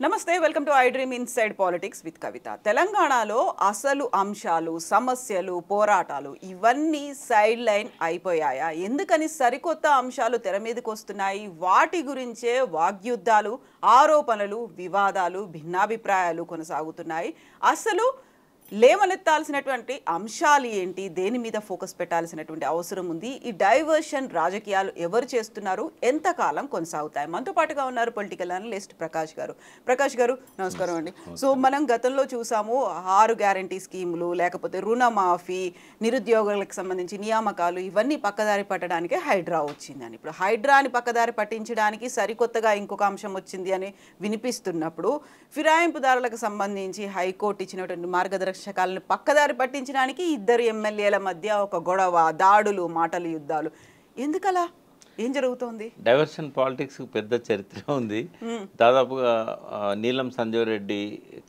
నమస్తే welcome to I dream inside politics with Kavitha. తెలంగాణలో అసలు అంశాలు, సమస్యలు, పోరాటాలు ఇవన్నీ సైడ్ లైన్ అయిపోయాయా? ఎందుకని సరికొత్త అంశాలు తెర మీదకి వస్తున్నాయి? వాటి గురించే వాగ్యుద్ధాలు, ఆరోపణలు, వివాదాలు, భిన్నాభిప్రాయాలు కొనసాగుతున్నాయి. అసలు లేవనెత్తాల్సినటువంటి అంశాలు ఏంటి? దేని మీద ఫోకస్ పెట్టాల్సినటువంటి అవసరం ఉంది? ఈ డైవర్షన్ రాజకీయాలు ఎవరు చేస్తున్నారు? ఎంతకాలం కొనసాగుతాయి? మనతో పాటుగా ఉన్నారు పొలిటికల్ అనలిస్ట్ ప్రకాష్ గారు. ప్రకాష్ గారు నమస్కారం అండి. సో మనం గతంలో చూసాము 6 గ్యారంటీ స్కీములు, లేకపోతే రుణమాఫీ, నిరుద్యోగులకు సంబంధించి నియామకాలు ఇవన్నీ పక్కదారి పట్టడానికి హైడ్రా వచ్చిందని. ఇప్పుడు హైడ్రాని పక్కదారి పట్టించడానికి సరికొత్తగా ఇంకొక అంశం వచ్చింది అని వినిపిస్తున్నప్పుడు ఫిరాయింపుదారులకు సంబంధించి హైకోర్టు ఇచ్చినటువంటి మార్గదర్శకాలను పక్కదారి పట్టించడానికి ఇద్దరు ఎమ్మెల్యేల మధ్య ఒక గొడవ, దాడులు, మాటల యుద్ధాలు. ఎందుకలా? ఏం జరుగుతోంది? డైవర్షన్ పాలిటిక్స్ పెద్ద చరిత్ర ఉంది. దాదాపుగా నీలం సంజయ్ రెడ్డి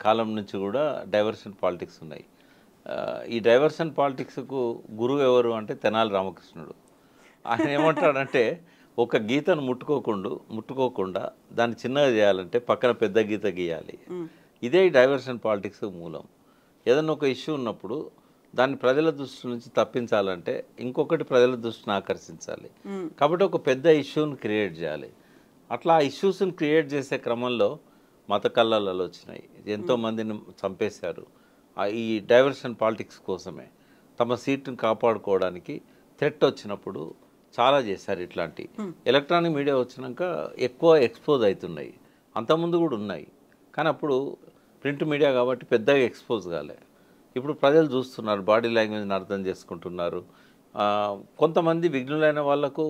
కాలం నుంచి కూడా డైవర్షన్ పాలిటిక్స్ ఉన్నాయి. ఈ డైవర్షన్ పాలిటిక్స్కు గురువు ఎవరు అంటే తెనాలి రామకృష్ణుడు. ఆయన ఏమంటాడంటే ఒక గీతను ముట్టుకోకుండా దాన్ని చిన్నగా చేయాలంటే పక్కన పెద్ద గీత గీయాలి. ఇదే డైవర్షన్ పాలిటిక్స్ మూలం. ఏదైనా ఒక ఇష్యూ ఉన్నప్పుడు దాన్ని ప్రజల దృష్టి నుంచి తప్పించాలంటే ఇంకొకటి ప్రజల దృష్టిని ఆకర్షించాలి. కాబట్టి ఒక పెద్ద ఇష్యూని క్రియేట్ చేయాలి. అట్లా ఆ ఇష్యూస్ని క్రియేట్ చేసే క్రమంలో మత కల్లాలు వచ్చినాయి. ఎంతోమందిని చంపేశారు. ఈ డైవర్షన్ పాలిటిక్స్ కోసమే తమ సీటుని కాపాడుకోవడానికి థ్రెట్ వచ్చినప్పుడు చాలా చేశారు. ఇట్లాంటి ఎలక్ట్రానిక్ మీడియా వచ్చినాక ఎక్కువ ఎక్స్పోజ్ అవుతున్నాయి. అంతకుముందు కూడా ఉన్నాయి, కానీ అప్పుడు ప్రింట్ మీడియా కాబట్టి పెద్దగా ఎక్స్పోజ్ కాలే. ఇప్పుడు ప్రజలు చూస్తున్నారు, బాడీ లాంగ్వేజ్ని అర్థం చేసుకుంటున్నారు. కొంతమంది విఘ్నులైన వాళ్ళకు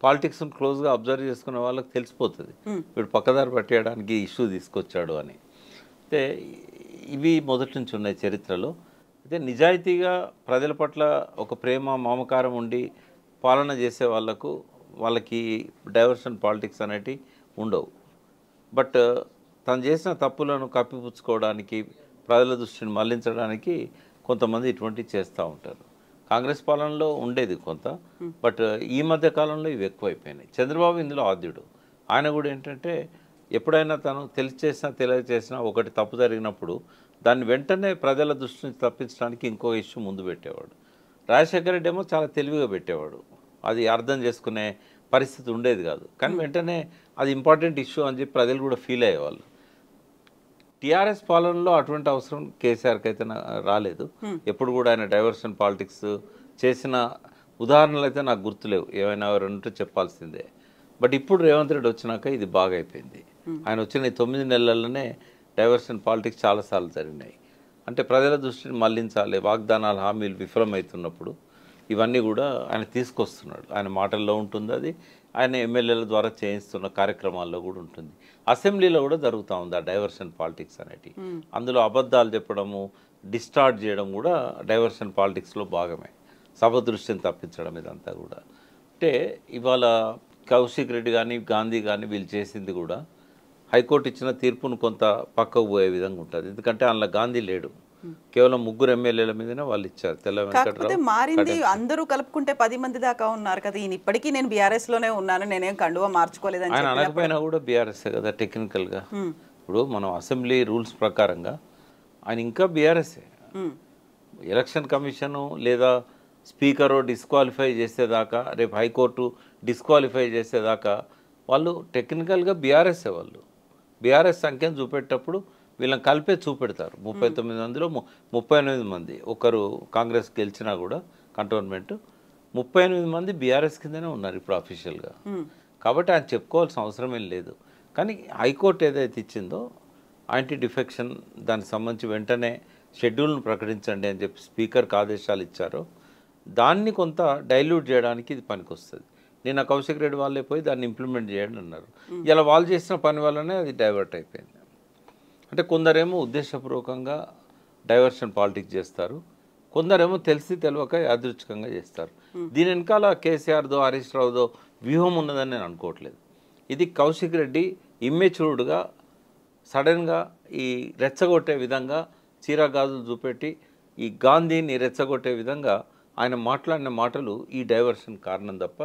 పాలిటిక్స్ని క్లోజ్గా అబ్జర్వ్ చేసుకునే వాళ్ళకు తెలిసిపోతుంది వీడు పక్కదారి పట్టేయడానికి ఇష్యూ తీసుకొచ్చాడు అని. అయితే ఇవి మొదటి నుంచి ఉన్నాయి చరిత్రలో. అయితే నిజాయితీగా ప్రజల పట్ల ఒక ప్రేమ మమకారం ఉండి పాలన చేసే వాళ్ళకి డైవర్షన్ పాలిటిక్స్ అనేటివి ఉండవు. బట్ తను చేసిన తప్పులను కప్పిపుచ్చుకోవడానికి, ప్రజల దృష్టిని మళ్లించడానికి కొంతమంది ఇటువంటివి చేస్తూ ఉంటారు. కాంగ్రెస్ పాలనలో ఉండేది కొంత, బట్ ఈ మధ్య కాలంలో ఇవి ఎక్కువైపోయినాయి. చంద్రబాబు ఇందులో ఆద్యుడు. ఆయన కూడా ఏంటంటే ఎప్పుడైనా తను తెలియచేసినా ఒకటి తప్పు జరిగినప్పుడు దాన్ని వెంటనే ప్రజల దృష్టి నుంచి తప్పించడానికి ఇంకో ఇష్యూ ముందు పెట్టేవాడు. రాజశేఖర రెడ్డి ఏమో చాలా తెలివిగా పెట్టేవాడు. అది అర్థం చేసుకునే పరిస్థితి ఉండేది కాదు, కానీ వెంటనే అది ఇంపార్టెంట్ ఇష్యూ అని చెప్పి ప్రజలు కూడా ఫీల్ అయ్యేవాళ్ళు. టీఆర్ఎస్ పాలనలో అటువంటి అవసరం కేసీఆర్కి అయితే రాలేదు. ఎప్పుడు కూడా ఆయన డైవర్షన్ పాలిటిక్స్ చేసిన ఉదాహరణలు అయితే నాకు గుర్తులేవు. ఏమైనా ఎవరంటూ చెప్పాల్సిందే. బట్ ఇప్పుడు రేవంత్ రెడ్డి వచ్చినాక ఇది బాగా అయిపోయింది. ఆయన వచ్చిన 9 నెలల్లోనే డైవర్షన్ పాలిటిక్స్ చాలాసార్లు జరిగినాయి. అంటే ప్రజల దృష్టిని మళ్లించాలి, వాగ్దానాలు హామీలు విఫలమవుతున్నప్పుడు ఇవన్నీ కూడా ఆయన తీసుకొస్తున్నాడు. ఆయన మాటల్లో ఉంటుంది, అది ఆయన ఎమ్మెల్యేల ద్వారా చేయిస్తున్న కార్యక్రమాల్లో కూడా ఉంటుంది. అసెంబ్లీలో కూడా జరుగుతూ ఉంది ఆ డైవర్షన్ పాలిటిక్స్ అనేటివి. అందులో అబద్ధాలు చెప్పడము, డిస్టార్ట్ చేయడం కూడా డైవర్షన్ పాలిటిక్స్లో భాగమే. సభ దృష్టిని తప్పించడం ఇదంతా కూడా. అంటే ఇవాళ కౌశిక్ రెడ్డి కానీ గాంధీ కానీ వీళ్ళు చేసింది కూడా హైకోర్టు ఇచ్చిన తీర్పును కొంత పక్కకు పోయే విధంగా ఉంటుంది. ఎందుకంటే అందులో గాంధీ లేడు, కేవలం 3 ఎమ్మెల్యేల మీదనే వాళ్ళు ఇచ్చారు. కాకపోతే మారింది, అందరూ కలుపుకుంటే 10 మంది దాకా ఉన్నారు కదా. ఈయన ఇప్పటికీ నేను బీఆర్ఎస్ లోనే ఉన్నాను, నేనేం కండువా మార్చుకోలేదని ఆయన అనకపోయినా కూడా బీఆర్ఎస్ కదా టెక్నికల్గా. ఇప్పుడు మనం అసెంబ్లీ రూల్స్ ప్రకారంగా ఆయన ఇంకా బీఆర్ఎస్ఏ. ఎలక్షన్ కమిషను లేదా స్పీకరు డిస్క్వాలిఫై చేసేదాకా, రేపు హైకోర్టు డిస్క్వాలిఫై చేసేదాకా వాళ్ళు టెక్నికల్గా బీఆర్ఎస్ఏ. వాళ్ళు బీఆర్ఎస్ సంఖ్యను చూపెట్టేటప్పుడు వీళ్ళని కలిపే చూపెడతారు. 39 మందిలో 38 మంది, ఒకరు కాంగ్రెస్ గెలిచినా కూడా కంటోన్మెంట్ 38 మంది బీఆర్ఎస్ కిందనే ఉన్నారు ఇప్పుడు అఫీషియల్గా. కాబట్టి ఆయన చెప్పుకోవాల్సిన అవసరం ఏం లేదు. కానీ హైకోర్టు ఏదైతే ఇచ్చిందో యాంటీ డిఫెక్షన్ దానికి సంబంధించి వెంటనే షెడ్యూల్ను ప్రకటించండి అని చెప్పి స్పీకర్కి ఆదేశాలు ఇచ్చారో దాన్ని కొంత డైల్యూట్ చేయడానికి ఇది పనికొస్తుంది. నిన్న కౌశిక్ రెడ్డి వాళ్ళే పోయి దాన్ని ఇంప్లిమెంట్ చేయండి అన్నారు. ఇలా వాళ్ళు చేసిన పని వల్లనే అది డైవర్ట్ అయిపోయింది. అంటే కొందరేమో ఉద్దేశపూర్వకంగా డైవర్షన్ పాలిటిక్స్ చేస్తారు, కొందరేమో తెలిసి తెలియక యాదృచ్ఛికంగా చేస్తారు. దీని వెనకాల కేసీఆర్దో హరీష్ రావుదో వ్యూహం ఉన్నదని నేను అనుకోవట్లేదు. ఇది కౌశిక్ రెడ్డి ఇమ్మెచ్యూర్డ్గా సడన్గా ఈ రెచ్చగొట్టే విధంగా చీరగాజులు చూపెట్టి ఈ గాంధీని రెచ్చగొట్టే విధంగా ఆయన మాట్లాడిన మాటలు ఈ డైవర్షన్ కారణం తప్ప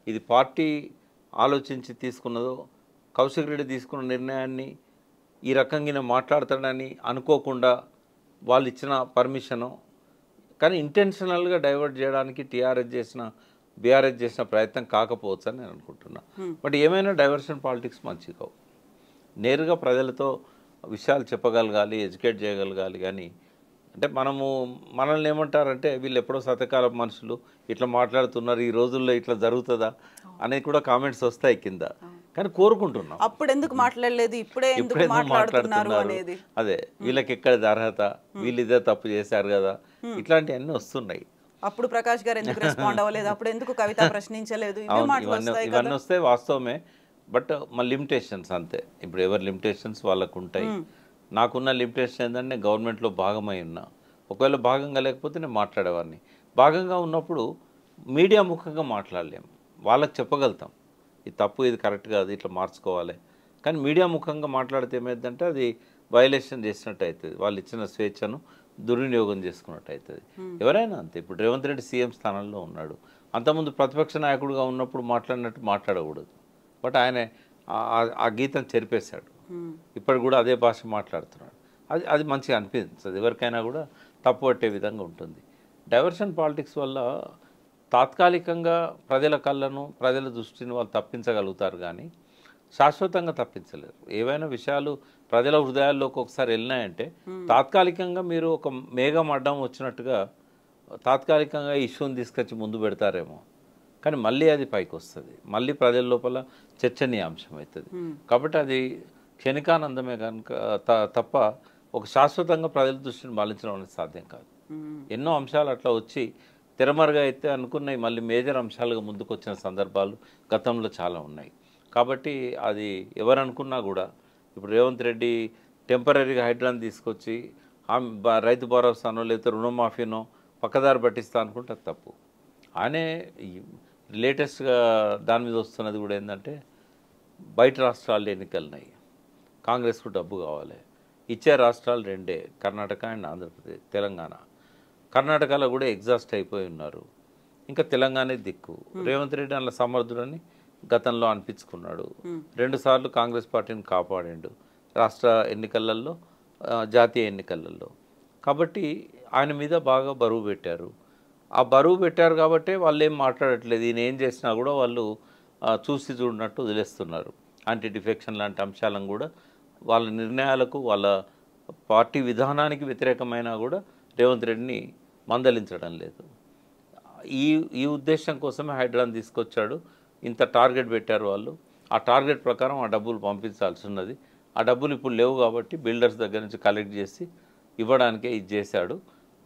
ఇది పార్టీ ఆలోచించి తీసుకున్నదో, కౌశిక్ రెడ్డి తీసుకున్న నిర్ణయాన్ని ఈ రకంగా మాట్లాడతాడని అనుకోకుండా వాళ్ళు ఇచ్చిన పర్మిషను, కానీ ఇంటెన్షనల్గా డైవర్ట్ చేయడానికి బీఆర్ఎస్ చేసిన ప్రయత్నం కాకపోవచ్చు అని నేను అనుకుంటున్నా. బట్ ఏమైనా డైవర్షన్ పాలిటిక్స్ మంచిగా కావు. నేరుగా ప్రజలతో విషయాలు చెప్పగలగాలి, ఎడ్యుకేట్ చేయగలగాలి. కానీ అంటే మనల్ని ఏమంటారంటే వీళ్ళు ఎప్పుడో శతకాల మనుషులు ఇట్లా మాట్లాడుతున్నారు, ఈ రోజుల్లో ఇట్లా జరుగుతుందా అనేది కూడా కామెంట్స్ వస్తాయి కింద. కానీ కోరుకుంటున్నాం అప్పుడు ఎందుకు మాట్లాడలేదు, ఇప్పుడే ఎందుకు మాట్లాడుతున్నారు అనేది. అదే వీళ్ళకి ఎక్కడ అర్హత, వీళ్ళు ఇదే తప్పు చేశారు కదా, ఇట్లాంటివన్నీ వస్తున్నాయి. అప్పుడు ప్రకాష్ గారు ఎందుకు రెస్పాండ్ అవ్వలేదు, అప్పుడు ఎందుకు కవిత ప్రశ్నించలేదు, ఇవన్నీ వస్తే వాస్తవమే. బట్ మా లిమిటేషన్స్ అంతే. ఇప్పుడు ఎవరి లిమిటేషన్స్ వాళ్ళకు ఉంటాయి. నాకున్న లిమిటేషన్ ఏంటంటే గవర్నమెంట్లో భాగమై ఉన్నా. ఒకవేళ భాగంగా లేకపోతే నేను మాట్లాడేవాడిని. భాగంగా ఉన్నప్పుడు మీడియా ముఖంగా మాట్లాడలేము, వాళ్ళకి చెప్పగలుగుతాం ఇది తప్పు, ఇది కరెక్ట్ కాదు, ఇట్లా మార్చుకోవాలి. కానీ మీడియా ముఖంగా మాట్లాడితే ఏమైందంటే అది వయలేషన్ చేసినట్టు అవుతుంది, వాళ్ళు ఇచ్చిన స్వేచ్ఛను దుర్వినియోగం చేసుకున్నట్టు అవుతుంది. ఎవరైనా అంతే. ఇప్పుడు రేవంత్ రెడ్డి సీఎం స్థానంలో ఉన్నాడు, అంతకుముందు ప్రతిపక్ష నాయకుడిగా ఉన్నప్పుడు మాట్లాడినట్టు మాట్లాడకూడదు. బట్ ఆయన ఆ గీతం చెరిపేశాడు. ఇప్పుడు కూడా అదే భాష మాట్లాడుతున్నాడు. అది మంచిగా అనిపించదు, ఎవరికైనా కూడా తప్పు పట్టే విధంగా ఉంటుంది. డైవర్షన్ పాలిటిక్స్ వల్ల తాత్కాలికంగా ప్రజల కళ్ళను, ప్రజల దృష్టిని వాళ్ళు తప్పించగలుగుతారు, కానీ శాశ్వతంగా తప్పించలేరు. ఏవైనా విషయాలు ప్రజల హృదయాల్లోకి ఒకసారి వెళ్ళినాయంటే తాత్కాలికంగా మీరు ఒక మేఘం అడ్డం వచ్చినట్టుగా తాత్కాలికంగా ఇష్యూని తీసుకొచ్చి ముందు పెడతారేమో, కానీ మళ్ళీ అది పైకి వస్తుంది, మళ్ళీ ప్రజల లోపల చర్చనీయాంశం అవుతుంది. కాబట్టి అది క్షణికానందమే కనుక తప్ప ఒక శాశ్వతంగా ప్రజల దృష్టిని మళ్లించడం అనేది సాధ్యం కాదు. ఎన్నో అంశాలు అట్లా వచ్చి తెరమరుగా అయితే అనుకున్నవి మళ్ళీ మేజర్ అంశాలుగా ముందుకు వచ్చిన సందర్భాలు గతంలో చాలా ఉన్నాయి. కాబట్టి అది ఎవరనుకున్నా కూడా ఇప్పుడు రేవంత్ రెడ్డి టెంపరీగా హైడ్రాన్ తీసుకొచ్చి రైతు భరోసానో లేకపోతే రుణమాఫీనో పక్కదారి పట్టిస్తా అనుకుంటే అది తప్పు. ఆయనే లేటెస్ట్గా దాని మీద వస్తున్నది కూడా ఏంటంటే బయట రాష్ట్రాల్లో ఎన్నికలున్నాయి, కాంగ్రెస్కు డబ్బు కావాలి, ఇచ్చే రాష్ట్రాలు రెండే, కర్ణాటక అండ్ ఆంధ్రప్రదేశ్, తెలంగాణ. కర్ణాటకలో కూడా ఎగ్జాస్ట్ అయిపోయి ఉన్నారు, ఇంకా తెలంగాణ దిక్కు. రేవంత్ రెడ్డి అలా సమర్థుడని గతంలో అనిపించుకున్నాడు, 2 సార్లు కాంగ్రెస్ పార్టీని కాపాడిండు రాష్ట్ర ఎన్నికలలో, జాతీయ ఎన్నికలలో. కాబట్టి ఆయన మీద బాగా బరువు పెట్టారు. ఆ బరువు పెట్టారు కాబట్టి వాళ్ళు ఏం మాట్లాడట్లేదు, ఈయన ఏం చేసినా కూడా వాళ్ళు చూసి చూడనట్టు వదిలేస్తున్నారు. యాంటీ డిఫెక్షన్ లాంటి అంశాలను కూడా వాళ్ళ నిర్ణయాలకు, వాళ్ళ పార్టీ విధానానికి వ్యతిరేకమైనా కూడా రేవంత్ రెడ్డిని మందలించడం లేదు. ఈ ఉద్దేశం కోసమే హైడ్రాన్ తీసుకొచ్చాడు. ఇంత టార్గెట్ పెట్టారు వాళ్ళు, ఆ టార్గెట్ ప్రకారం ఆ డబ్బులు పంపించాల్సి ఉన్నది. ఆ డబ్బులు ఇప్పుడు లేవు కాబట్టి బిల్డర్స్ దగ్గర నుంచి కలెక్ట్ చేసి ఇవ్వడానికే ఇది చేశాడు.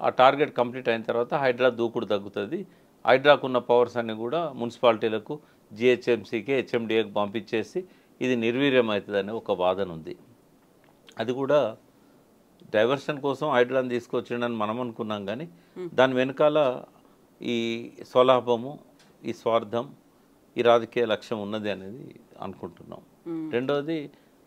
ఆ టార్గెట్ కంప్లీట్ అయిన తర్వాత హైడ్రా దూకుడు తగ్గుతుంది. హైడ్రాకున్న పవర్స్ అన్ని కూడా మున్సిపాలిటీలకు, జిహెచ్ఎంసీకి, హెచ్ఎండిఏకి పంపించేసి ఇది నిర్వీర్యం అవుతుందనే ఒక వాదన ఉంది. అది కూడా డైవర్షన్ కోసం హైడ్రాన్ తీసుకొచ్చిండని మనం అనుకున్నాం, కానీ దాని వెనకాల ఈ స్వలాభము, ఈ స్వార్థం, ఈ రాజకీయ లక్ష్యం ఉన్నది అనేది అనుకుంటున్నాం. రెండోది,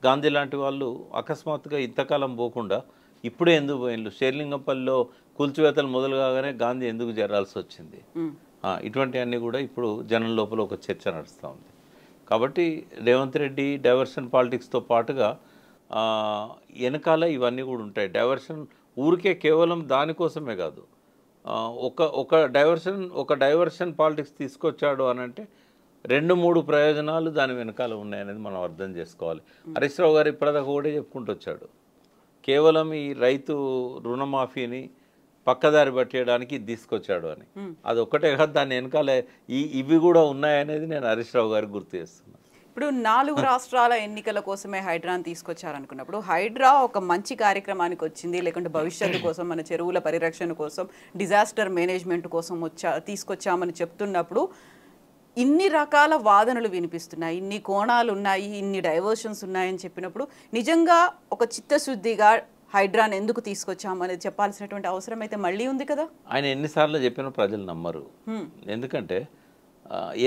గాంధీ లాంటి వాళ్ళు అకస్మాత్తుగా ఇంతకాలం పోకుండా ఇప్పుడే ఎందుకు పోయిండ్రు, షేర్లింగంపల్లిలో కూల్చివేతలు మొదలు కాగానే గాంధీ ఎందుకు చేరాల్సి వచ్చింది, ఇటువంటివన్నీ కూడా ఇప్పుడు జనం లోపల ఒక చర్చ నడుస్తూ ఉంది. కాబట్టి రేవంత్ రెడ్డి డైవర్షన్ పాలిటిక్స్తో పాటుగా వెనకాల ఇవన్నీ కూడా ఉంటాయి. డైవర్షన్ ఊరికే కేవలం దానికోసమే కాదు, ఒక డైవర్షన్ పాలిటిక్స్ తీసుకొచ్చాడు అని అంటే 2-3 ప్రయోజనాలు దాని వెనకాల ఉన్నాయనేది మనం అర్థం చేసుకోవాలి. హరీష్ రావు గారు ఇప్పటిదాకా కూడా చెప్పుకుంటూ వచ్చాడు, కేవలం ఈ రైతు రుణమాఫీని పక్కదారి పట్టేయడానికి తీసుకొచ్చాడు అని. అది ఒక్కటే కాదు, దాని వెనకాల ఇవి కూడా ఉన్నాయనేది నేను హరీష్ రావు గారికి గుర్తు చేస్తున్నాను. ఇప్పుడు 4 రాష్ట్రాల ఎన్నికల కోసమే హైడ్రాని తీసుకొచ్చారనుకున్నప్పుడు హైడ్రా ఒక మంచి కార్యక్రమానికి వచ్చింది, లేకుంటే భవిష్యత్తు కోసం, మన చెరువుల పరిరక్షణ కోసం, డిజాస్టర్ మేనేజ్మెంట్ కోసం తీసుకొచ్చామని చెప్తున్నప్పుడు ఇన్ని రకాల వాదనలు వినిపిస్తున్నాయి, ఇన్ని కోణాలు ఉన్నాయి, ఇన్ని డైవర్షన్స్ ఉన్నాయని చెప్పినప్పుడు నిజంగా ఒక చిత్తశుద్ధిగా హైడ్రాన్ ఎందుకు తీసుకొచ్చామనేది చెప్పాల్సినటువంటి అవసరం అయితే మళ్ళీ ఉంది కదా. ఆయన ఎన్నిసార్లు చెప్పినా ప్రజలు నమ్మరు. ఎందుకంటే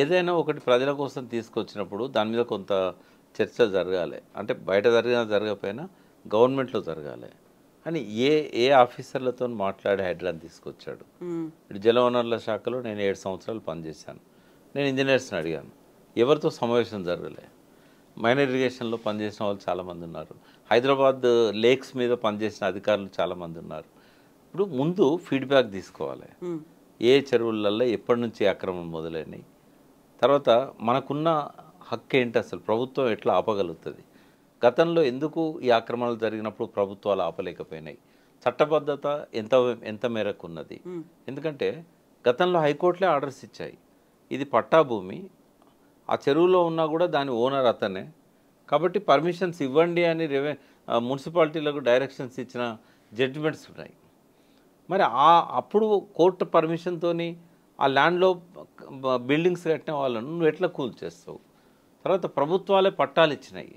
ఏదైనా ఒకటి ప్రజల కోసం తీసుకొచ్చినప్పుడు దాని మీద కొంత చర్చ జరగాలి. అంటే బయట జరగకపోయినా గవర్నమెంట్లో జరగాలి అని ఏ ఆఫీసర్లతో మాట్లాడి హైడ్రాన్ తీసుకొచ్చాడు. ఇప్పుడు జలవనరుల శాఖలో నేను 7 సంవత్సరాలు పనిచేశాను. నేను ఇంజనీర్స్ని అడిగాను, ఎవరితో సమావేశం జరగలే. మైనర్ ఇరిగేషన్లో పనిచేసిన వాళ్ళు చాలామంది ఉన్నారు. హైదరాబాద్ లేక్స్ మీద పనిచేసిన అధికారులు చాలామంది ఉన్నారు. ఇప్పుడు ముందు ఫీడ్బ్యాక్ తీసుకోవాలి. ఏ చెరువులలో ఎప్పటి నుంచి అక్రమం మొదలైనవి, తర్వాత మనకున్న హక్కు ఏంటి, అసలు ప్రభుత్వం ఎట్లా ఆపగలుగుతుంది, గతంలో ఎందుకు ఈ ఆక్రమణలు జరిగినప్పుడు ప్రభుత్వాలు ఆపలేకపోయినాయి, చట్టబద్ధత ఎంత మేరకు ఉన్నది. ఎందుకంటే గతంలో హైకోర్టులే ఆర్డర్స్ ఇచ్చాయి, ఇది పట్టా భూమి, ఆ చెరువులో ఉన్నా కూడా దాని ఓనర్ అతనే, కాబట్టి పర్మిషన్స్ ఇవ్వండి అని మున్సిపాలిటీలకు డైరెక్షన్స్ ఇచ్చిన జడ్జిమెంట్స్ ఉన్నాయి. మరి అప్పుడు కోర్టు పర్మిషన్తోని ఆ ల్యాండ్లో బిల్డింగ్స్ కట్టిన వాళ్ళను నువ్వు ఎట్లా కూల్ చేస్తావు? తర్వాత ప్రభుత్వాలే పట్టాలు ఇచ్చినాయి.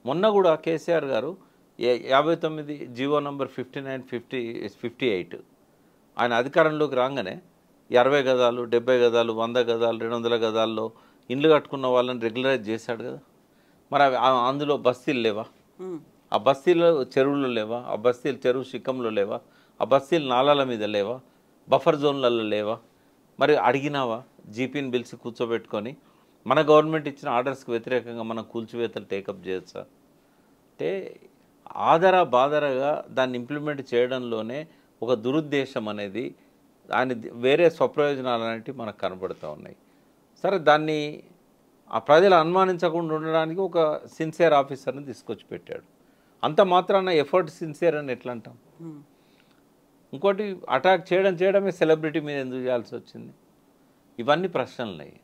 మొన్న కూడా కేసీఆర్ గారు 59 జీవో నంబర్ 59/58 ఆయన అధికారంలోకి రాగానే 60 గజాలు 70 గజాలు 100 గజాలు 200 గజాల్లో ఇండ్లు కట్టుకున్న వాళ్ళని రెగ్యులరైజ్ చేశాడు కదా. మరి అందులో బస్తీలు లేవా? ఆ బస్తీలో చెరువులు లేవా? ఆ బస్తీలు చెరువు శిఖంలో లేవా? ఆ బస్తీలు నాలాల మీద లేవా? బఫర్ జోన్లలో లేవా? మరి అడిగినావా? జీపీని పిలిచి కూర్చోబెట్టుకొని మన గవర్నమెంట్ ఇచ్చిన ఆర్డర్స్కి వ్యతిరేకంగా మనం కూల్చివేతలు టేకప్ చేయొచ్చా? అంటే ఆదర బాదరగా దాన్ని ఇంప్లిమెంట్ చేయడంలోనే ఒక దురుద్దేశం అనేది, దాని వేరే స్వప్రయోజనాలు అనేవి మనకు కనబడుతూ ఉన్నాయి. సరే, దాన్ని ఆ ప్రజలు అనుమానించకుండా ఉండడానికి ఒక సిన్సియర్ ఆఫీసర్ని తీసుకొచ్చి పెట్టాడు. అంత మాత్రాన ఎఫర్ట్ సిన్సియర్ అని ఎట్లా అంటాం? ఇంకోటి, అటాక్ చేయడమే సెలబ్రిటీ మీద ఎందుకు చేయాల్సి వచ్చింది? ఇవన్నీ ప్రశ్నలున్నాయి.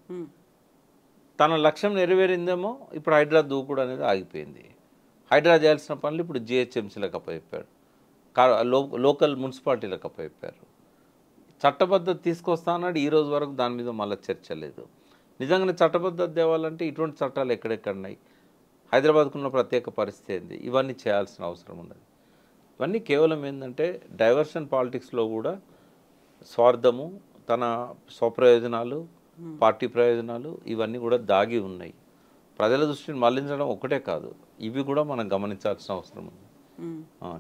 తన లక్ష్యం నెరవేరిందేమో, ఇప్పుడు హైడ్రా దూకుడు అనేది ఆగిపోయింది. హైడ్రా చేయాల్సిన పనులు ఇప్పుడు జిహెచ్ఎంసీలకు అప్పచెప్పాడు, లోకల్ మున్సిపాలిటీలకు అప్పచెప్పారు. చట్టబద్ధత తీసుకొస్తా అన్నాడు, ఈ రోజు వరకు దాని మీద మళ్ళీ చర్చ లేదు. నిజంగానే చట్టబద్ధత తేవాలంటే ఇటువంటి చట్టాలు ఎక్కడెక్కడున్నాయి, హైదరాబాద్కున్న ప్రత్యేక పరిస్థితి ఏంది, ఇవన్నీ చేయాల్సిన అవసరం ఉన్నది. ఇవన్నీ కేవలం ఏంటంటే డైవర్షన్ పాలిటిక్స్లో కూడా స్వార్థము, తన స్వప్రయోజనాలు, పార్టీ ప్రయోజనాలు ఇవన్నీ కూడా దాగి ఉన్నాయి. ప్రజల దృష్టిని మళ్లించడం ఒకటే కాదు, ఇవి కూడా మనం గమనించాల్సిన అవసరం ఉంది.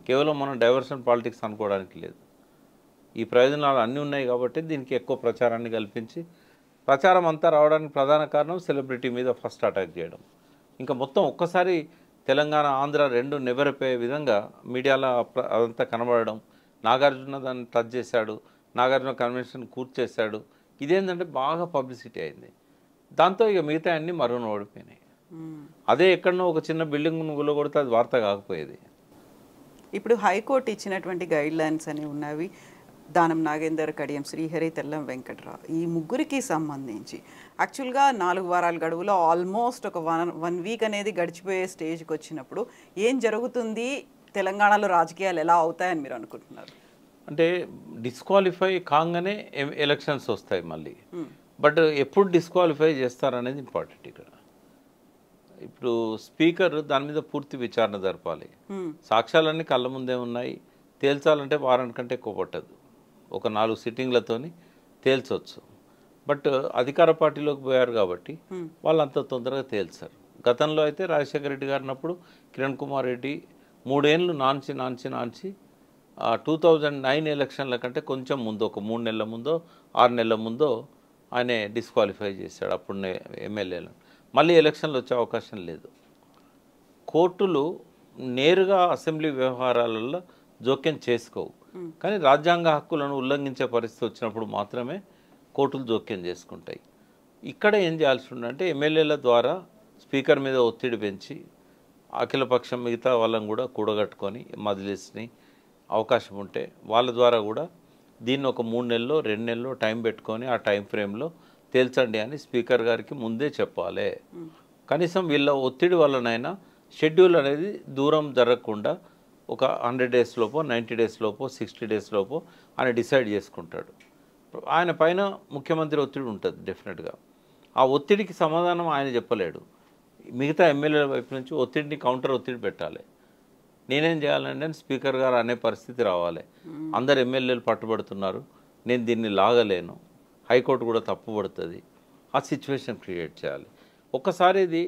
కేవలం మనం డైవర్షన్ పాలిటిక్స్ అనుకోవడానికి లేదు. ఈ ప్రయోజనాలు అన్నీ ఉన్నాయి కాబట్టి దీనికి ఎక్కువ ప్రచారాన్ని కల్పించి, ప్రచారం అంతా రావడానికి ప్రధాన కారణం సెలబ్రిటీ మీద ఫస్ట్ అటాక్ చేయడం. ఇంకా మొత్తం ఒక్కసారి తెలంగాణ ఆంధ్ర రెండు నెవరిపోయే విధంగా మీడియాలో అదంతా కనబడడం, నాగార్జున దాన్ని టచ్ చేశాడు, నాగార్జున కన్వెన్షన్ కూర్చేశాడు, ఇదేంటంటే బాగా పబ్లిసిటీ అయింది. దాంతో ఇక మిగతా అన్నీ మరుగున ఓడిపోయినాయి. అదే ఎక్కడనో ఒక చిన్న బిల్డింగ్ కొడితే అది వార్త కాకపోయేది. ఇప్పుడు హైకోర్టు ఇచ్చినటువంటి గైడ్ లైన్స్ అని ఉన్నవి, దానం నాగేందర్, కడియం శ్రీహరి, తెల్లం వెంకట్రావు, ఈ ముగ్గురికి సంబంధించి యాక్చువల్గా 4 వారాల గడువులో ఆల్మోస్ట్ ఒక 1 వీక్ అనేది గడిచిపోయే స్టేజ్కి వచ్చినప్పుడు ఏం జరుగుతుంది, తెలంగాణలో రాజకీయాలు ఎలా అవుతాయని మీరు అనుకుంటున్నారు? అంటే డిస్క్వాలిఫై కాగానే ఎలక్షన్స్ వస్తాయి మళ్ళీ. బట్ ఎప్పుడు డిస్క్వాలిఫై చేస్తారనేది ఇంపార్టెంట్ ఇక్కడ. ఇప్పుడు స్పీకర్ దాని మీద పూర్తి విచారణ జరపాలి. సాక్ష్యాలన్నీ కళ్ళ ముందే ఉన్నాయి, తేల్చాలంటే వారం కంటే ఎక్కువ పట్టదు, ఒక 4 సిట్టింగ్లతోని తేల్చవచ్చు. బట్ అధికార పార్టీలోకి పోయారు కాబట్టి వాళ్ళు అంత తొందరగా తేల్చారు. గతంలో అయితే రాజశేఖర రెడ్డి గారినప్పుడు కిరణ్ కుమార్ రెడ్డి 3 ఏళ్ళు నాంచి 2009 ఎలక్షన్ల కంటే కొంచెం ముందు, ఒక 3 నెలల ముందో 6 నెలల ముందో ఆయనే డిస్క్వాలిఫై చేశాడు అప్పుడు ఎమ్మెల్యేలను. మళ్ళీ ఎలక్షన్లు వచ్చే అవకాశం లేదు. కోర్టులు నేరుగా అసెంబ్లీ వ్యవహారాలలో జోక్యం చేసుకోవు, కానీ రాజ్యాంగ హక్కులను ఉల్లంఘించే పరిస్థితి వచ్చినప్పుడు మాత్రమే కోర్టులు జోక్యం చేసుకుంటాయి. ఇక్కడ ఏం చేయాల్సి ఉందంటే ఎమ్మెల్యేల ద్వారా స్పీకర్ మీద ఒత్తిడి పెంచి అఖిలపక్షం మిగతా వాళ్ళని కూడా కూడగట్టుకొని మజ్లిస్ని అవకాశం ఉంటే వాళ్ళ ద్వారా కూడా దీన్ని ఒక 3 నెలల్లో 2 నెలల్లో టైం పెట్టుకొని ఆ టైం ఫ్రేమ్లో తేల్చండి అని స్పీకర్ గారికి ముందే చెప్పాలి. కనీసం వీళ్ళ ఒత్తిడి వల్లనైనా షెడ్యూల్ అనేది దూరం జరగకుండా ఒక 100 డేస్ లోపో 90 డేస్ లోపో 60 డేస్ లోపో ఆయన డిసైడ్ చేసుకుంటాడు. ఆయన పైన ముఖ్యమంత్రి ఒత్తిడి ఉంటుంది డెఫినెట్గా. ఆ ఒత్తిడికి సమాధానం ఆయన చెప్పలేడు, మిగతా ఎమ్మెల్యేల వైపు నుంచి ఒత్తిడిని కౌంటర్ ఒత్తిడి పెట్టాలి. నేనేం చేయాలంటే స్పీకర్ గారు అనే పరిస్థితి రావాలి, అందరు ఎమ్మెల్యేలు పట్టుబడుతున్నారు, నేను దీన్ని లాగలేను, హైకోర్టు కూడా తప్పుపడుతుంది, ఆ సిచ్యువేషన్ క్రియేట్ చేయాలి. ఒక్కసారి ఇది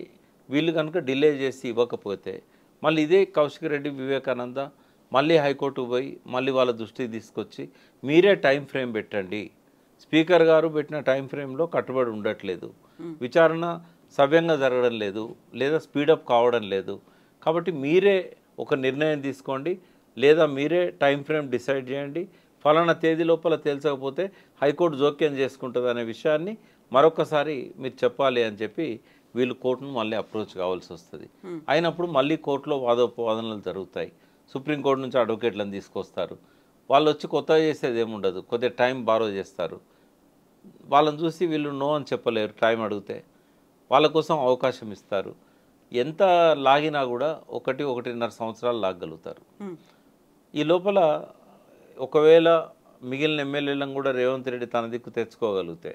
వీళ్ళు కనుక డిలే చేసి ఇవ్వకపోతే మళ్ళీ ఇదే కౌశిక్ రెడ్డి, వివేకానంద మళ్ళీ హైకోర్టుకు పోయి మళ్ళీ వాళ్ళ దృష్టికి తీసుకొచ్చి మీరే టైం ఫ్రేమ్ పెట్టండి, స్పీకర్ గారు పెట్టిన టైం ఫ్రేమ్లో కట్టుబడి ఉండట్లేదు, విచారణ సవ్యంగా జరగడం లేదు, లేదా స్పీడప్ కావడం లేదు. కాబట్టి మీరే ఒక నిర్ణయం తీసుకోండి, లేదా మీరే టైం ఫ్రేమ్ డిసైడ్ చేయండి. ఫలానా తేదీ లోపల తేల్చకపోతే హైకోర్టు జోక్యం చేసుకుంటుంది అనే విషయాన్ని మరొకసారి మీరు చెప్పాలి అని చెప్పి వీళ్ళు కోర్టును మళ్ళీ అప్రోచ్ కావాల్సి వస్తుంది. అయినప్పుడు మళ్ళీ కోర్టులో వాదోపవాదనలు జరుగుతాయి. సుప్రీంకోర్టు నుంచి అడ్వకేట్లను తీసుకొస్తారు. వాళ్ళు వచ్చి కొత్తగా చేసేది ఏముండదు, కొద్దిగా టైం బారో చేస్తారు. వాళ్ళని చూసి వీళ్ళు నో అని చెప్పలేరు. టైం అడిగితే వాళ్ళ కోసం అవకాశం ఇస్తారు. ఎంత లాగినా కూడా 1-1.5 సంవత్సరాలు లాగగలుగుతారు. ఈ లోపల ఒకవేళ మిగిలిన ఎమ్మెల్యేలను కూడా రేవంత్ రెడ్డి తన దిక్కు తెచ్చుకోగలిగితే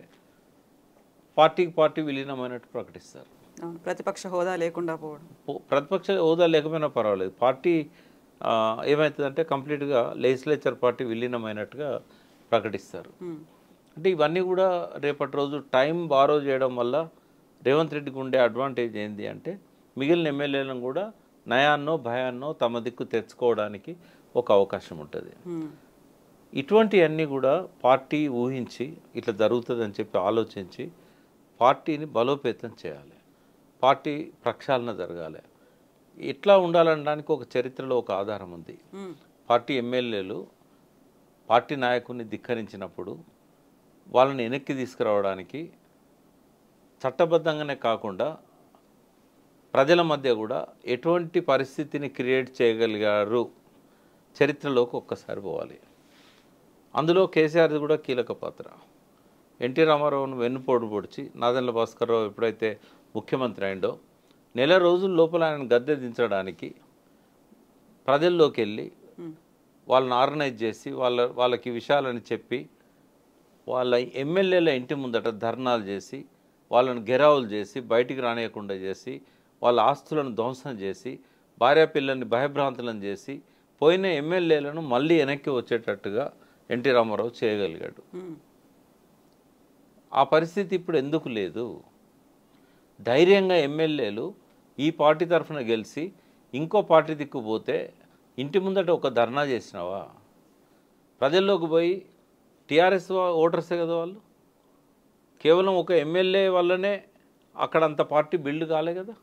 పార్టీకి పార్టీ విలీనమైనట్టు ప్రకటిస్తారు. ప్రతిపక్ష హోదా లేకుండా పోవడం, ప్రతిపక్ష హోదా లేకపోయినా పర్వాలేదు, పార్టీ ఏమవుతుందంటే కంప్లీట్గా లెజిస్లేచర్ పార్టీ విలీనమైనట్టుగా ప్రకటిస్తారు. అంటే ఇవన్నీ కూడా రేపటి రోజు టైం బారో చేయడం వల్ల రేవంత్ రెడ్డికి ఉండే అడ్వాంటేజ్ ఏంటి అంటే మిగిలిన ఎమ్మెల్యేలను కూడా నయాన్నో భయాన్నో తమ దిక్కు తెచ్చుకోవడానికి ఒక అవకాశం ఉంటుంది. ఇటువంటివన్నీ కూడా పార్టీ ఊహించి ఇట్లా జరుగుతుందని చెప్పి ఆలోచించి పార్టీని బలోపేతం చేయాలి, పార్టీ ప్రక్షాళన జరగాలి. ఇట్లా ఉండాలనడానికి ఒక చరిత్రలో ఒక ఆధారం ఉంది. పార్టీ ఎమ్మెల్యేలు పార్టీ నాయకుడిని ధిక్కరించినప్పుడు వాళ్ళని వెనక్కి తీసుకురావడానికి చట్టబద్ధంగానే కాకుండా ప్రజల మధ్య కూడా ఎటువంటి పరిస్థితిని క్రియేట్ చేయగలిగారు చరిత్రలోకి ఒక్కసారి పోవాలి. అందులో కేసీఆర్ది కూడా కీలక పాత్ర. ఎన్టీ రామారావును వెన్నుపోటు పొడిచి నాదెండ్ల భాస్కర్రావు ఎప్పుడైతే ముఖ్యమంత్రి అయిందో నెల రోజుల లోపల ఆయన గద్దె దించడానికి ప్రజల్లోకి వెళ్ళి వాళ్ళని ఆర్గనైజ్ చేసి వాళ్ళకి విషయాలని చెప్పి వాళ్ళ ఎమ్మెల్యేల ఇంటి ముందట ధర్నాలు చేసి వాళ్ళని గెరావులు చేసి బయటికి రానియకుండా చేసి వాళ్ళ ఆస్తులను ధ్వంసం చేసి భార్య పిల్లల్ని భయభ్రాంతులను చేసి పోయిన ఎమ్మెల్యేలను మళ్ళీ వెనక్కి వచ్చేటట్టుగా ఎన్టీ రామారావు చేయగలిగాడు. ఆ పరిస్థితి ఇప్పుడు ఎందుకు లేదు? ధైర్యంగా ఎమ్మెల్యేలు ఈ పార్టీ తరఫున గెలిచి ఇంకో పార్టీ దిక్కుపోతే ఇంటి ముందట ఒక ధర్నా చేసినావా? ప్రజల్లోకి పోయి టీఆర్ఎస్ ఓటర్సే కదా వాళ్ళు, కేవలం ఒక ఎమ్మెల్యే వల్లనే అక్కడ అంత పార్టీ బిల్డ్ కాలే కదా.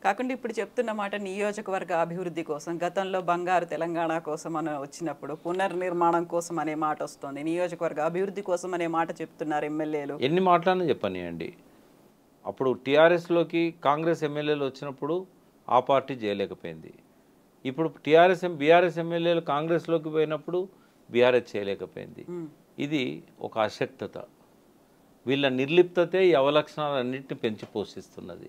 కాకుండా ఇప్పుడు చెప్తున్న మాట నియోజకవర్గ అభివృద్ధి కోసం, గతంలో బంగారు తెలంగాణ కోసం అని వచ్చినప్పుడు పునర్నిర్మాణం కోసం అనే మాట వస్తుంది, నియోజకవర్గ అభివృద్ధి కోసం అనే మాట చెప్తున్నారు ఎమ్మెల్యేలు. ఎన్ని మాటలన్నా చెప్పనియండి. అప్పుడు టీఆర్ఎస్లోకి కాంగ్రెస్ ఎమ్మెల్యేలు వచ్చినప్పుడు ఆ పార్టీ చేయలేకపోయింది. ఇప్పుడు బీఆర్ఎస్ ఎమ్మెల్యేలు కాంగ్రెస్లోకి పోయినప్పుడు బీఆర్ఎస్ చేయలేకపోయింది. ఇది ఒక అశక్తత. వీళ్ళ నిర్లిప్తతే ఈ అవలక్షణాలన్నింటినీ పెంచి పోషిస్తున్నది.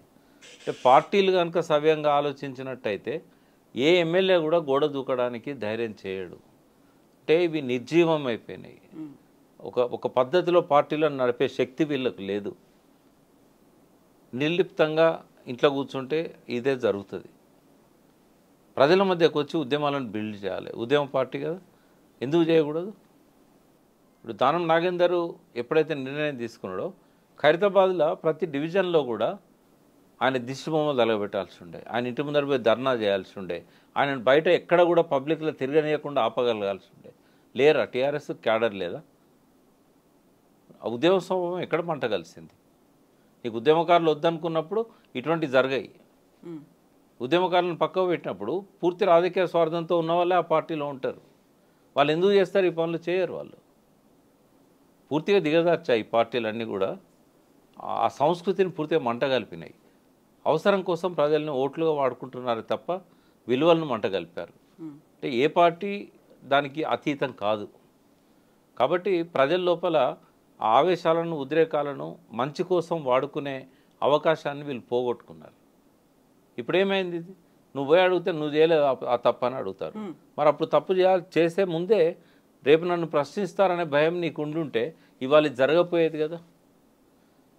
పార్టీలు కనుక సవ్యంగా ఆలోచించినట్టయితే ఏ ఎమ్మెల్యే కూడా గోడ దూకడానికి ధైర్యం చేయడు. అంటే ఇవి నిర్జీవం అయిపోయినాయి. ఒక పద్ధతిలో పార్టీలను నడిపే శక్తి వీళ్ళకు లేదు. నిర్లిప్తంగా ఇంట్లో కూర్చుంటే ఇదే జరుగుతుంది. ప్రజల మధ్యకు వచ్చి ఉద్యమాలను బిల్డ్ చేయాలి. ఉద్యమ పార్టీ కదా, ఎందుకు చేయకూడదు? ఇప్పుడు దానం నాగేందర్ ఎప్పుడైతే నిర్ణయం తీసుకున్నాడో ఖైరతాబాద్లో ప్రతి డివిజన్లో కూడా ఆయన దిష్టిబొమ్మలు తలగబెట్టాల్సి ఉండే, ఆయన ఇంటి ముందర పోయి ధర్నా చేయాల్సి ఉండే, ఆయన బయట ఎక్కడ కూడా పబ్లిక్లో తిరగనీయకుండా ఆపగలగాల్సి ఉండే. లేరా టీఆర్ఎస్ క్యాడర్ లేదా? ఉద్యమ స్వభావం ఎక్కడ మంట కలిసింది? నీకు ఉద్యమకారులు వద్దనుకున్నప్పుడు ఇటువంటి జరిగాయి. ఉద్యమకారులను పక్కకు పెట్టినప్పుడు పూర్తి రాజకీయ స్వార్థంతో ఉన్న వాళ్ళే ఆ పార్టీలో ఉంటారు. వాళ్ళు ఎందుకు చేస్తారు ఈ పనులు? చేయరు. వాళ్ళు పూర్తిగా దిగజార్చాయి. ఈ పార్టీలన్నీ కూడా ఆ సంస్కృతిని పూర్తిగా మంట కలిపినాయి. అవసరం కోసం ప్రజల్ని ఓట్లుగా వాడుకుంటున్నారు తప్ప విలువలను మంట కలిపారు. అంటే ఏ పార్టీ దానికి అతీతం కాదు. కాబట్టి ప్రజల లోపల ఆవేశాలను ఉద్రేకాలను మంచి కోసం వాడుకునే అవకాశాన్ని వీళ్ళు పోగొట్టుకున్నారు. ఇప్పుడు ఏమైంది? నువ్వు పోయి అడిగితే నువ్వు చేయలేదు ఆ తప్పు అని అడుగుతారు. మరి అప్పుడు తప్పు చేసే ముందే రేపు నన్ను ప్రశ్నిస్తారనే భయం నీకు ఉండుంటే ఇవాళ ఇది జరగపోయేది కదా.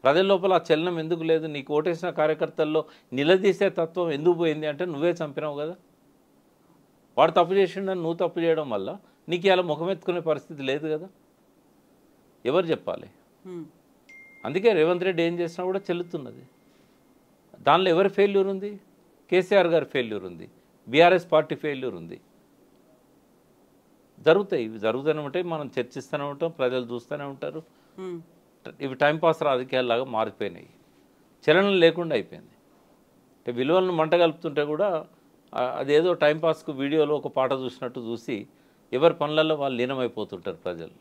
ప్రజల లోపల ఆ చలనం ఎందుకు లేదు? నీకు ఓటేసిన కార్యకర్తల్లో నిలదీసే తత్వం ఎందుకు పోయింది అంటే నువ్వే చంపినావు కదా. వాడు తప్పు చేసిండని నువ్వు తప్పు చేయడం వల్ల నీకు ఇలా ముఖమెత్తుకునే పరిస్థితి లేదు కదా. ఎవరు చెప్పాలి? అందుకే రేవంత్ రెడ్డి ఏం చేసినా కూడా చెల్లుతున్నది. దానిలో ఎవరి ఫెయిల్యూర్ ఉంది? కేసీఆర్ గారి ఫెయిల్యూర్ ఉంది, బీఆర్ఎస్ పార్టీ ఫెయిల్యూర్ ఉంది. జరుగుతాయి, ఇవి జరుగుతూనే ఉంటాయి. మనం చర్చిస్తూనే ఉంటాం, ప్రజలు చూస్తూనే ఉంటారు. ఇవి టైంపాస్ రాజకీయాల్లాగా మారిపోయినాయి. చలనం లేకుండా అయిపోయింది. అంటే విలువలను మంట కలుపుతుంటే కూడా అదేదో టైంపాస్కు వీడియోలో ఒక పాట చూసినట్టు చూసి ఎవరి పనులలో వాళ్ళు లీనమైపోతుంటారు ప్రజలు.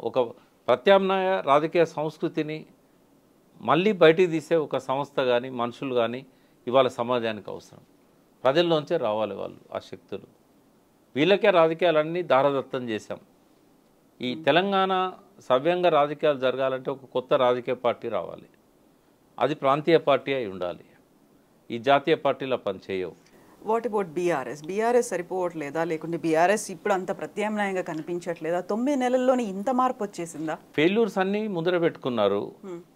ఒక ప్రత్యామ్నాయ రాజకీయ సంస్కృతిని మళ్ళీ బయటికి తీసే ఒక సంస్థ కానీ మనుషులు కానీ ఇవాళ సమాజానికి అవసరం. ప్రజల్లోంచే రావాలి వాళ్ళు ఆ శక్తులు. వీళ్ళకే రాజకీయాలన్నీ దారదత్తం చేశాం. ఈ తెలంగాణ సవ్యంగా రాజకీయాలు జరగాలంటే ఒక కొత్త రాజకీయ పార్టీ రావాలి. అది ప్రాంతీయ పార్టీ అయి ఉండాలి. ఈ జాతీయ పార్టీల పనిచేయవు. వాట్ అబౌట్ బీఆర్ఎస్ సరిపోవట్లేదా, లేకుంటే బీఆర్ఎస్ ఇప్పుడు అంత ప్రత్యామ్నాయంగా కనిపించట్లేదా? 9 నెలల్లోనే ఇంత మార్పు వచ్చేసిందా? ఫెయిల్యూర్స్ అన్నీ ముందర పెట్టుకున్నారు,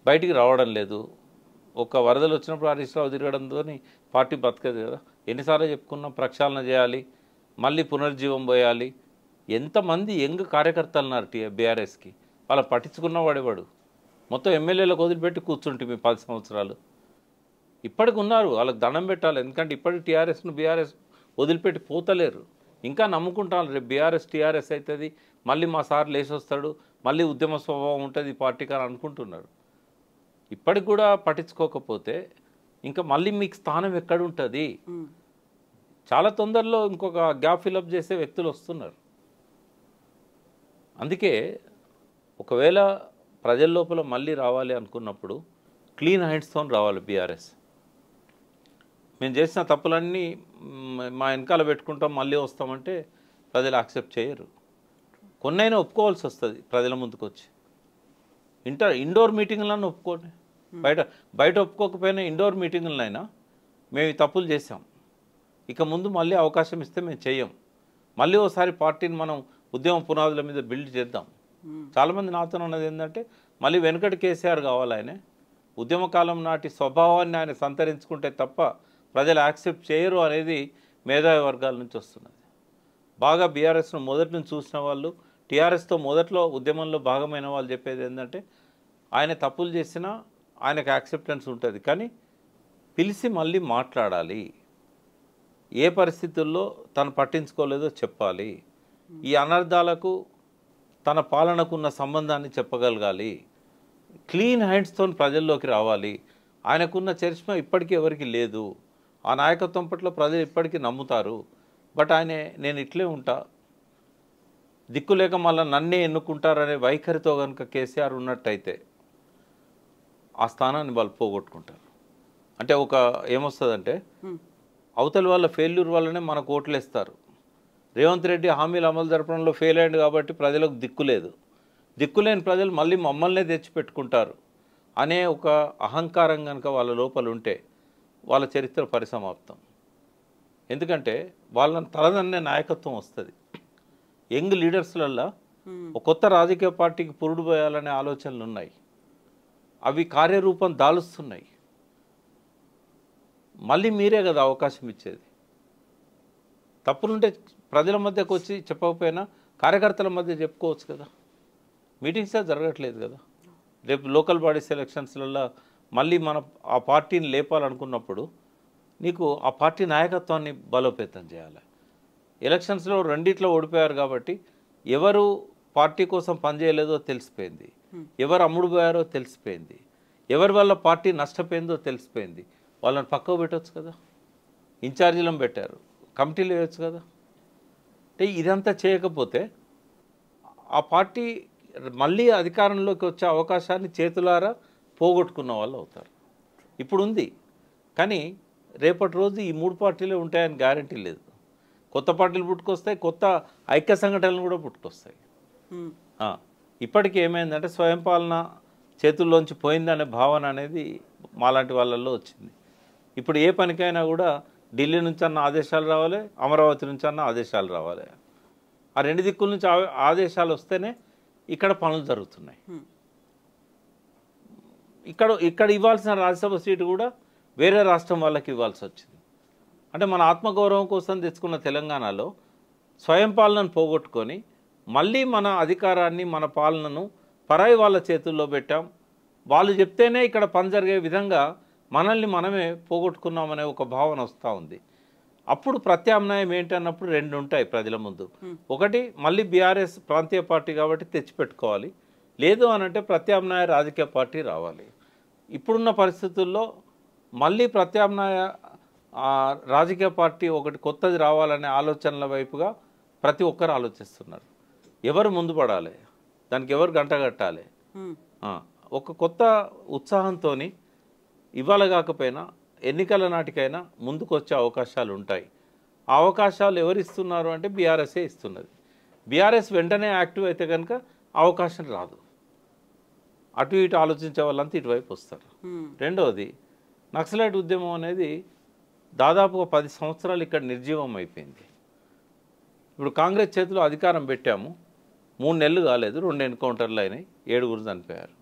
బయటికి రావడం లేదు. ఒక వరదలు వచ్చినప్పుడు హరీష్ రావు తిరగడంతో పార్టీ బతకదు కదా. ఎన్నిసార్లు చెప్పుకున్నాం ప్రక్షాళన చేయాలి, మళ్ళీ పునర్జీవం పోయాలి. ఎంతమంది యంగ్ కార్యకర్తలు ఉన్నారు బీఆర్ఎస్కి, వాళ్ళ పట్టించుకున్న వాడేవాడు. మొత్తం ఎమ్మెల్యేలకు వదిలిపెట్టి కూర్చుంటే మీ 10 సంవత్సరాలు ఇప్పటికి ఉన్నారు, వాళ్ళకి దండం పెట్టాలి. ఎందుకంటే ఇప్పటికి టీఆర్ఎస్ను బీఆర్ఎస్ వదిలిపెట్టి పోతలేరు, ఇంకా నమ్ముకుంటాను. రేపు బీఆర్ఎస్ టీఆర్ఎస్ అవుతుంది, మళ్ళీ మా సార్ లేచి వస్తాడు, మళ్ళీ ఉద్యమ స్వభావం ఉంటుంది ఈ పార్టీకి అని అనుకుంటున్నారు. ఇప్పటికి కూడా పట్టించుకోకపోతే ఇంకా మళ్ళీ మీకు స్థానం ఎక్కడుంటుంది? చాలా తొందరలో ఇంకొక గ్యాప్ ఫిలప్ చేసే వ్యక్తులు వస్తున్నారు. అందుకే ఒకవేళ ప్రజల లోపల మళ్ళీ రావాలి అనుకున్నప్పుడు క్లీన్ హ్యాండ్స్తో రావాలి బీఆర్ఎస్. మేము చేసిన తప్పులన్నీ మా వెనకాల పెట్టుకుంటాం మళ్ళీ వస్తామంటే ప్రజలు యాక్సెప్ట్ చేయరు. కొన్నైనా ఒప్పుకోవాల్సి వస్తుంది ప్రజల ముందుకు వచ్చి. ఇండోర్ మీటింగ్లను ఒప్పుకోండి, బయట ఒప్పుకోకపోయినా ఇండోర్ మీటింగులనైనా మేము ఈ తప్పులు చేసాం, ఇక ముందు మళ్ళీ అవకాశం ఇస్తే మేము చెయ్యం, మళ్ళీ ఒకసారి పార్టీని మనం ఉద్యమ పునాదుల మీద బిల్డ్ చేద్దాం. చాలామంది నాతో ఉన్నది ఏంటంటే మళ్ళీ వెనుకటి కేసీఆర్ కావాలి, ఆయన ఉద్యమకాలం నాటి స్వభావాన్ని ఆయన సంతరించుకుంటే తప్ప ప్రజలు యాక్సెప్ట్ చేయరు అనేది మేధావి వర్గాల నుంచి వస్తున్నది. బాగా బీఆర్ఎస్ను మొదటి నుంచి చూసిన వాళ్ళు, టీఆర్ఎస్తో మొదట్లో ఉద్యమంలో భాగమైన వాళ్ళు చెప్పేది ఏంటంటే ఆయన తప్పులు చేసినా ఆయనకు యాక్సెప్టెన్స్ ఉంటుంది, కానీ పిలిచి మళ్ళీ మాట్లాడాలి, ఏ పరిస్థితుల్లో తను పట్టించుకోలేదో చెప్పాలి, ఈ అనర్థాలకు తన పాలనకున్న సంబంధాన్ని చెప్పగలగాలి, క్లీన్ హ్యాండ్స్తో ప్రజల్లోకి రావాలి. ఆయనకున్న చరిష్మా ఇప్పటికీ ఎవరికి లేదు, ఆ నాయకత్వం పట్ల ప్రజలు ఇప్పటికీ నమ్ముతారు. బట్ నేను ఇట్లే ఉంటా, దిక్కులేక మళ్ళీ నన్నే ఎన్నుకుంటారనే వైఖరితో కనుక కేసీఆర్ ఉన్నట్టయితే ఆ స్థానాన్ని వాళ్ళు పోగొట్టుకుంటారు. అంటే ఏమొస్తుందంటే అవతల వాళ్ళ ఫెయిల్యూర్ వల్లనే మనకు ఓట్లేస్తారు. రేవంత్ రెడ్డి హామీలు అమలు జరపడంలో ఫెయిల్ అయ్యింది కాబట్టి ప్రజలకు దిక్కులేదు, దిక్కులేని ప్రజలు మళ్ళీ మమ్మల్నే తెచ్చిపెట్టుకుంటారు అనే ఒక అహంకారం కనుక వాళ్ళ లోపల ఉంటే వాళ్ళ చరిత్ర పరిసమాప్తం. ఎందుకంటే వాళ్ళని తలదన్నే నాయకత్వం వస్తుంది. యంగ్ లీడర్స్లల్లో ఒక కొత్త రాజకీయ పార్టీకి పురుడు పోయాలనే ఆలోచనలు ఉన్నాయి, అవి కార్యరూపం దాలుస్తున్నాయి. మళ్ళీ మీరే కదా అవకాశం ఇచ్చేది. తప్పులుంటే ప్రజల మధ్యకు వచ్చి చెప్పకపోయినా కార్యకర్తల మధ్య చెప్పుకోవచ్చు కదా. మీటింగ్సే జరగట్లేదు కదా. రేపు లోకల్ బాడీస్ ఎలక్షన్స్లలో మళ్ళీ ఆ పార్టీని లేపాలనుకున్నప్పుడు నీకు ఆ పార్టీ నాయకత్వాన్ని బలోపేతం చేయాలి. ఎలక్షన్స్లో రెండిట్లో ఓడిపోయారు కాబట్టి ఎవరు పార్టీ కోసం పనిచేయలేదో తెలిసిపోయింది, ఎవరు అమ్ముడు పోయారో తెలిసిపోయింది, ఎవరి వల్ల పార్టీ నష్టపోయిందో తెలిసిపోయింది. వాళ్ళని పక్కకు పెట్టవచ్చు కదా, ఇన్ఛార్జీలను పెట్టారు, కమిటీలు వేయచ్చు కదా. అంటే ఇదంతా చేయకపోతే ఆ పార్టీ మళ్ళీ అధికారంలోకి వచ్చే అవకాశాన్ని చేతులారా పోగొట్టుకున్న వాళ్ళు అవుతారు. ఇప్పుడు ఉంది, కానీ రేపటి రోజు ఈ 3 పార్టీలే ఉంటాయని గ్యారంటీ లేదు. కొత్త పార్టీలు పుట్టుకొస్తాయి, కొత్త ఐక్య సంఘటనలు కూడా పుట్టుకొస్తాయి. ఇప్పటికీ ఏమైందంటే స్వయం పాలన చేతుల్లోంచి పోయిందనే భావన అనేది మాలాంటి వాళ్ళల్లో వచ్చింది. ఇప్పుడు ఏ పనికైనా కూడా ఢిల్లీ నుంచి అన్న ఆదేశాలు రావాలి, అమరావతి నుంచి అన్న ఆదేశాలు రావాలి. ఆ 2 దిక్కుల నుంచి ఆదేశాలు వస్తేనే ఇక్కడ పనులు జరుగుతున్నాయి. ఇక్కడ ఇవ్వాల్సిన రాజ్యసభ సీటు కూడా వేరే రాష్ట్రం వాళ్ళకి ఇవ్వాల్సి వచ్చింది. అంటే మన ఆత్మగౌరవం కోసం తెచ్చుకున్న తెలంగాణలో స్వయం పాలనను పోగొట్టుకొని మళ్ళీ మన అధికారాన్ని మన పాలనను పరాయి వాళ్ళ చేతుల్లో పెట్టాం. వాళ్ళు చెప్తేనే ఇక్కడ పని జరిగే విధంగా మనల్ని మనమే పోగొట్టుకున్నామనే ఒక భావన వస్తూ ఉంది. అప్పుడు ప్రత్యామ్నాయం ఏంటన్నప్పుడు 2 ఉంటాయి ప్రజల ముందు. ఒకటి, మళ్ళీ బీఆర్ఎస్ ప్రాంతీయ పార్టీ కాబట్టి తెచ్చిపెట్టుకోవాలి, లేదు అనంటే ప్రత్యామ్నాయ రాజకీయ పార్టీ రావాలి. ఇప్పుడున్న పరిస్థితుల్లో మళ్ళీ ప్రత్యామ్నాయ రాజకీయ పార్టీ ఒకటి కొత్తది రావాలనే ఆలోచనల వైపుగా ప్రతి ఒక్కరు ఆలోచిస్తున్నారు. ఎవరు ముందు పడాలి, దానికి ఎవరు గంట కట్టాలి, ఒక కొత్త ఉత్సాహంతో ఇవాళ కాకపోయినా ఎన్నికల నాటికైనా ముందుకు వచ్చే అవకాశాలు ఉంటాయి. ఆ అవకాశాలు ఎవరు ఇస్తున్నారు అంటే బీఆర్ఎస్ఏ ఇస్తున్నది. బీఆర్ఎస్ వెంటనే యాక్టివ్ అయితే కనుక అవకాశం రాదు. అటు ఇటు ఆలోచించే వాళ్ళంతా ఇటువైపు వస్తారు. రెండవది, నక్సలైట్ ఉద్యమం అనేది దాదాపుగా 10 సంవత్సరాలు ఇక్కడ నిర్జీవం అయిపోయింది. ఇప్పుడు కాంగ్రెస్ చేతిలో అధికారం పెట్టాము, 3 నెలలు కాలేదు, 2 ఎన్కౌంటర్లు అయినాయి, 7 చనిపోయారు.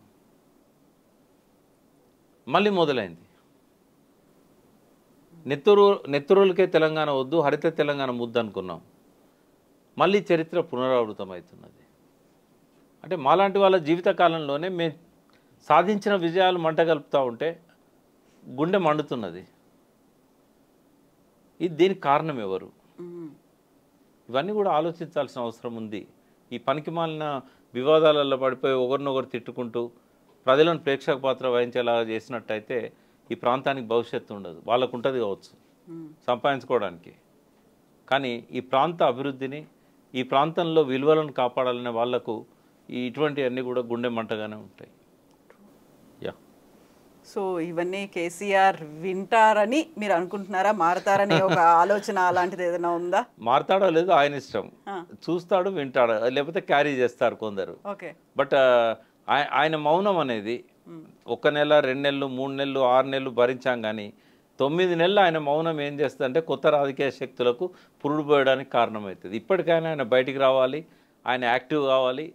మళ్ళీ మొదలైంది. నెత్తురులకే తెలంగాణ వద్దు, హరిత తెలంగాణ ముద్దు అనుకున్నాం. మళ్ళీ చరిత్ర పునరావృతం అవుతున్నది. అంటే మాలాంటి వాళ్ళ జీవితకాలంలోనే మేము సాధించిన విజయాలు మంట కలుపుతూ ఉంటే గుండె మండుతున్నది. దీనికి కారణం ఎవరు? ఇవన్నీ కూడా ఆలోచించాల్సిన అవసరం ఉంది. ఈ పనికిమాలిన వివాదాలలో పడిపోయి ఒకరినొకరు తిట్టుకుంటూ ప్రజలను ప్రేక్షక పాత్ర వహించేలాగా చేసినట్టయితే ఈ ప్రాంతానికి భవిష్యత్తు ఉండదు. వాళ్ళకు ఉంటుంది కావచ్చు సంపాదించుకోవడానికి, కానీ ఈ ప్రాంత అభివృద్ధిని, ఈ ప్రాంతంలో విలువలను కాపాడాలనే వాళ్లకు ఇటువంటివన్నీ కూడా గుండె మంటగానే ఉంటాయి. సో ఇవన్నీ కేసీఆర్ వింటారని మీరు అనుకుంటున్నారా? మారతారని ఒక ఆలోచన అలాంటిది ఏదైనా ఉందా? మారతాడో లేదో ఆయన ఇష్టం, చూస్తాడు, వింటాడు, లేకపోతే క్యారీ చేస్తారు కొందరు. బట్ ఆయన మౌనం అనేది 1 నెల, 2 నెలలు, 3 నెలలు, 6 నెలలు భరించాం. కానీ 9 నెలలు ఆయన మౌనం ఏం చేస్తుందంటే కొత్త రాజకీయ శక్తులకు పురుడు పోయడానికి కారణమవుతుంది. ఇప్పటికైనా ఆయన బయటికి రావాలి, ఆయన యాక్టివ్ కావాలి.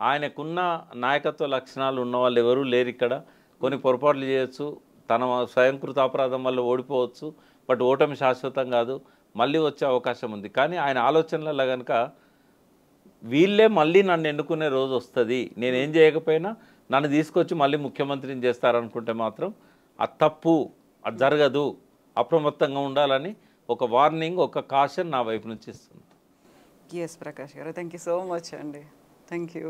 ఆయనకున్న నాయకత్వ లక్షణాలు ఉన్న వాళ్ళు ఎవరూ లేరు ఇక్కడ. కొన్ని పొరపాట్లు చేయొచ్చు, తన స్వయంకృత అపరాధం వల్ల ఓడిపోవచ్చు, బట్ ఓటమి శాశ్వతం కాదు, మళ్ళీ వచ్చే అవకాశం ఉంది. కానీ ఆయన ఆలోచనలలో కనుక వీళ్ళే మళ్ళీ నన్ను ఎన్నుకునే రోజు వస్తుంది, నేనేం చేయకపోయినా నన్ను తీసుకొచ్చి మళ్ళీ ముఖ్యమంత్రిని చేస్తారనుకుంటే మాత్రం అది తప్పు, అది జరగదు, అప్రమత్తంగా ఉండాలని ఒక వార్నింగ్, ఒక కాషన్ నా వైపు నుంచి ఇస్తుంది. ఎస్ ప్రకాష్ గారు, థ్యాంక్ యూ సో మచ్ అండి. Thank you.